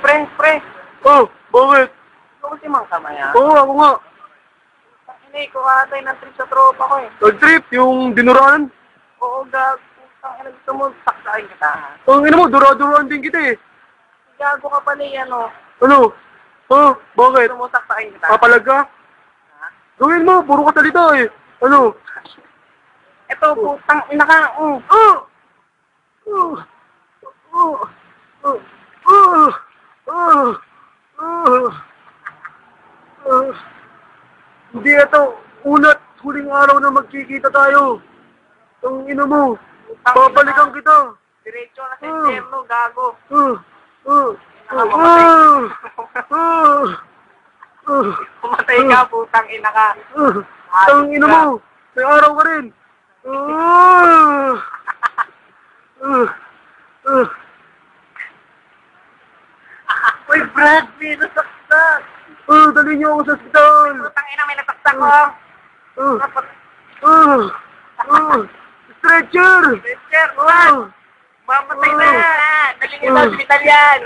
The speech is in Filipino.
Pre. Oh, bakit? Ikaw kasi mang kamaya. Oo, ako nga. Hindi ko atay ng trip sa tropa ko eh. Nag-trip, yung dinuraan. Oo, gago. Ang gusto mo, saksakin kita ha. Ang ina mo, dura-duraan din kita eh. Gago ka pala eh, ano. Ano? Oh, bakit? Gusto mo, saksakin kita. Papalag ka? Ha? Gawin mo, puro ka salita eh. Ano? Ito, putang ina ka. Oh! Oh! Oh! Oh! Oh! Oh! Oh! Oh! Hindi ito, huling araw na magkikita tayo. Ang ina mo, babalikan kita. Diretso na sa impyerno, gago. Pumatay ka, putang ina ka. Ang ina mo, may araw ka rin. Uy, Brad, may nasaksak. Dali niyo ako sa ospital. Putang ina, may nasaksak ko. Stretcher! Mister, Brad. Mamatay na. Dali niyo sa hospital yan.